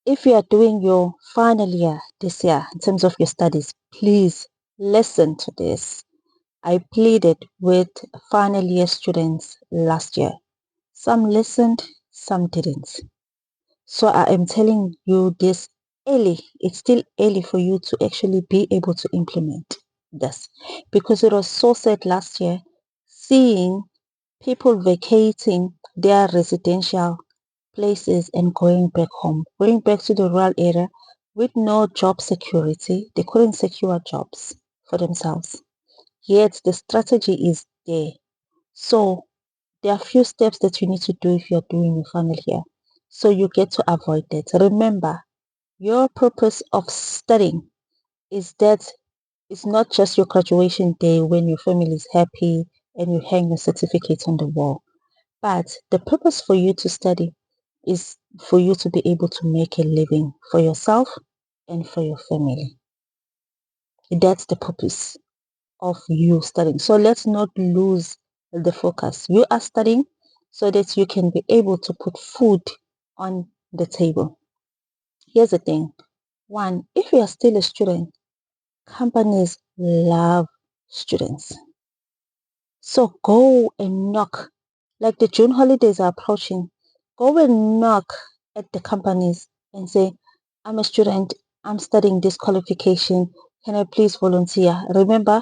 If you are doing your final year this year in terms of your studies, please listen to this. I pleaded with final year students last year. Some listened, some didn't. So I am telling you this early. It's still early for you to actually be able to implement this because it was so sad last year seeing people vacating their residential places and going back home, going back to the rural area with no job security. They couldn't secure jobs for themselves. Yet the strategy is there. So there are few steps that you need to do if you're doing your final year. So you get to avoid that. Remember, your purpose of studying is that it's not just your graduation day when your family is happy and you hang your certificate on the wall. But the purpose for you to study is for you to be able to make a living for yourself and for your family. That's the purpose of you studying. So let's not lose the focus. You are studying so that you can be able to put food on the table. Here's the thing. One, if you are still a student, companies love students. So go and knock. Like the June holidays are approaching, go and knock at the companies and say, I'm a student, I'm studying this qualification. Can I please volunteer? Remember,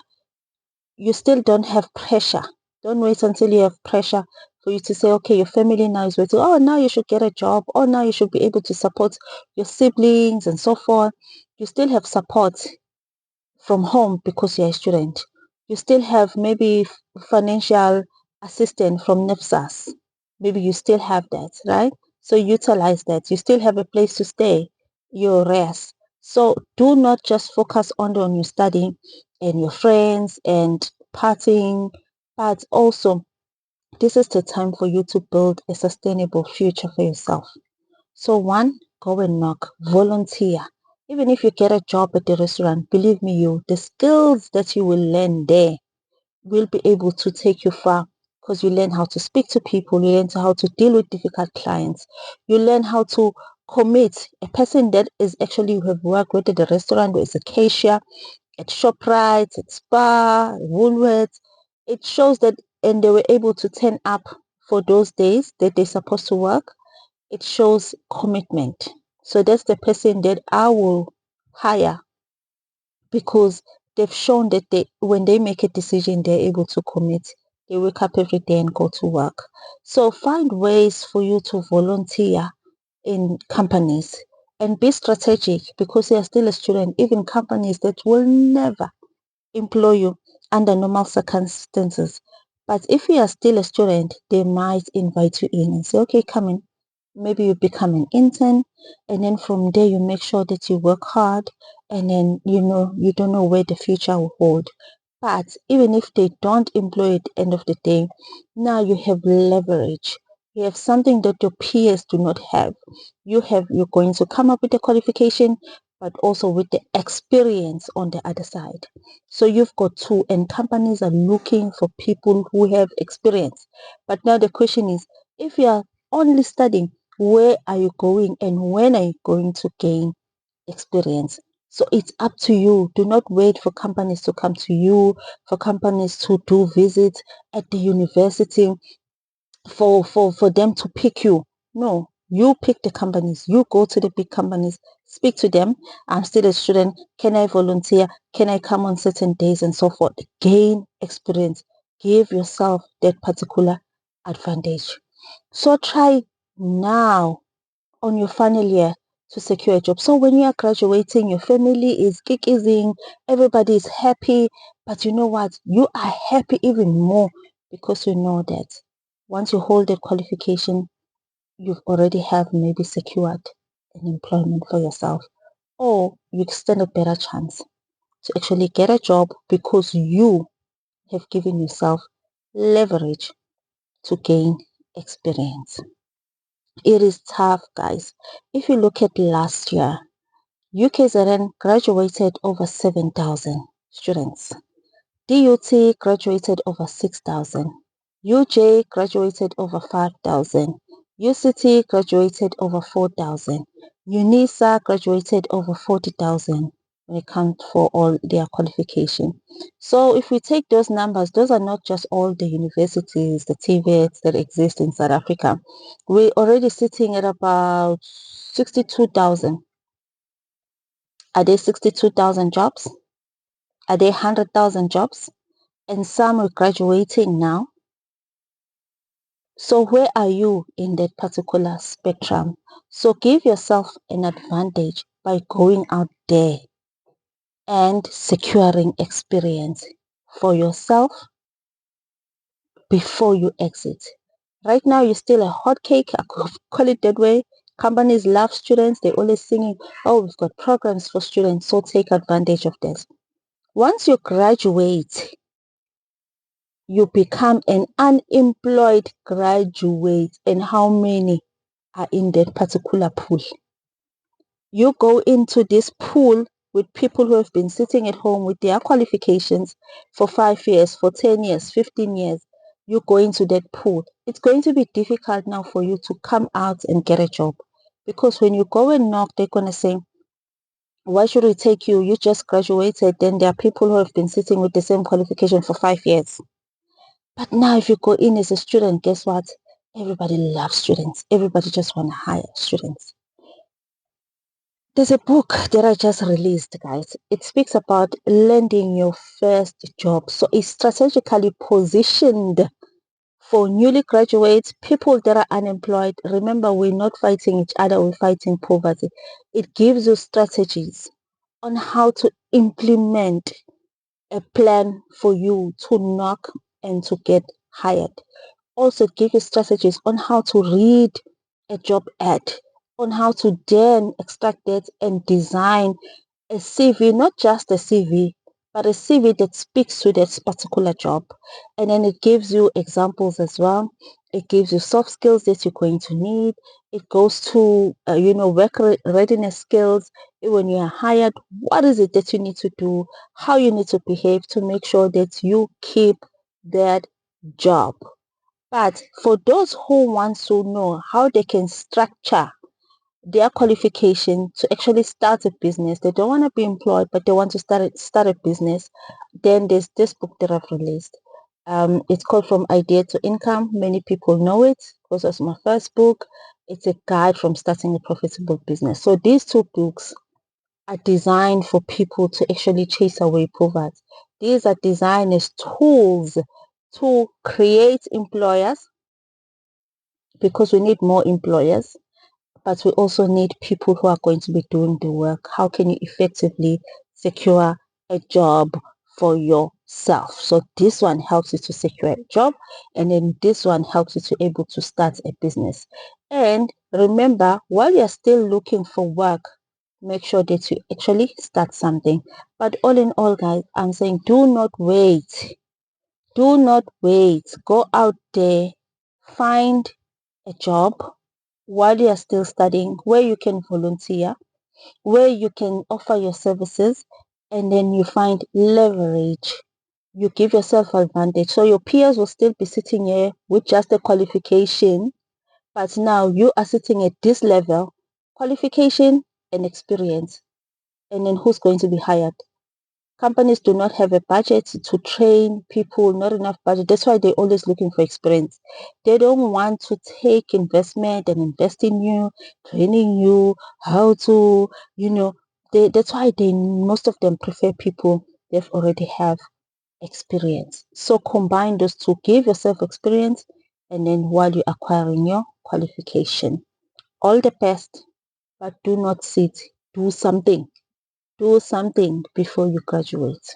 you still don't have pressure. Don't wait until you have pressure for you to say, okay, your family now is waiting. Oh, now you should get a job. Oh, now you should be able to support your siblings and so forth. You still have support from home because you're a student. You still have maybe financial assistance from NEPSAS. Maybe you still have that, right? So utilize that. You still have a place to stay, your rest. So do not just focus only on your studying and your friends and partying, but also this is the time for you to build a sustainable future for yourself. So one, go and knock, volunteer. Even if you get a job at the restaurant, believe me, the skills that you will learn there will be able to take you far because you learn how to speak to people, you learn how to deal with difficult clients, you learn how to commit. A person that is actually you have worked with at the restaurant or is a cashier at ShopRite, at Spar, Woolworths, it shows that and they were able to turn up for those days that they're supposed to work. It shows commitment. So that's the person that I will hire because they've shown that they when they make a decision they're able to commit. They wake up every day and go to work. So find ways for you to volunteer in companies and be strategic because you're still a student. Even companies that will never employ you under normal circumstances. But if you are still a student, they might invite you in and say, okay, come in. Maybe you become an intern, and then from there, you make sure that you work hard, and then you don't know where the future will hold. But even if they don't employ at the end of the day, now you have leverage. You have something that your peers do not have. You're going to come up with the qualification, but also with the experience on the other side. So you've got two, and companies are looking for people who have experience. But now the question is, if you are only studying, where are you going and when are you going to gain experience? So it's up to you. Do not wait for companies to come to you, for companies to do visits at the university, for them to pick you. No, you pick the companies. You go to the big companies, speak to them. I'm still a student. Can I volunteer? Can I come on certain days and so forth? Gain experience. Give yourself that particular advantage. So try now on your final year to secure a job. So when you are graduating, your family is kikizing, everybody is happy, but you know what? You are happy even more because you know that once you hold that qualification, you've already have maybe secured an employment for yourself, or you stand a better chance to actually get a job because you have given yourself leverage to gain experience. It is tough, guys. If you look at last year, UKZN graduated over 7,000 students. DUT graduated over 6,000. UJ graduated over 5,000. UCT graduated over 4,000. UNISA graduated over 40,000 when it comes for all their qualification. So if we take those numbers, those are not just all the universities, the TVETs that exist in South Africa. We're already sitting at about 62,000. Are there 62,000 jobs? Are there 100,000 jobs? And some are graduating now. So where are you in that particular spectrum? So give yourself an advantage by going out there and securing experience for yourself before you exit. Right now, you're still a hot cake. I could call it that way. Companies love students. They're always singing, oh, we've got programs for students, so take advantage of this. Once you graduate, you become an unemployed graduate. And how many are in that particular pool? You go into this pool with people who have been sitting at home with their qualifications for 5 years, for 10 years, 15 years. You go into that pool. It's going to be difficult now for you to come out and get a job. Because when you go and knock, they're going to say, why should we take you? You just graduated. Then there are people who have been sitting with the same qualification for 5 years. But now if you go in as a student, guess what? Everybody loves students. Everybody just want to hire students. There's a book that I just released, guys. It speaks about landing your first job. So it's strategically positioned for newly graduates, people that are unemployed. Remember, we're not fighting each other, we're fighting poverty. It gives you strategies on how to implement a plan for you to knock and to get hired. Also give you strategies on how to read a job ad, on how to then extract it and design a CV, not just a CV, but a CV that speaks to that particular job. And then it gives you examples as well. It gives you soft skills that you're going to need. It goes to, work readiness skills. When you are hired, what is it that you need to do? How you need to behave to make sure that you keep that job. But for those who want to know how they can structure their qualification to actually start a business, they don't want to be employed, but they want to start a business, then there's this book that I've released. It's called From Idea to Income. Many people know it because it's my first book. It's a guide from starting a profitable business. So these two books are designed for people to actually chase away poverty. These are designed as tools to create employers, because we need more employers, but we also need people who are going to be doing the work. How can you effectively secure a job for yourself? So this one helps you to secure a job, and then this one helps you to able to start a business. And remember, while you're still looking for work, make sure that you actually start something. But all in all, guys, I'm saying do not wait. Do not wait. Go out there, find a job while you are still studying, where you can volunteer, where you can offer your services, and then you find leverage. You give yourself advantage. So your peers will still be sitting here with just a qualification, but now you are sitting at this level, qualification and experience. And then who's going to be hired? Companies do not have a budget to train people, not enough budget. That's why they're always looking for experience. They don't want to take investment and invest in you, training you, how to, that's why most of them prefer people they've already have experience. So combine those two, give yourself experience, and then while you're acquiring your qualification. All the best, but do not sit. Do something. Do something before you graduate.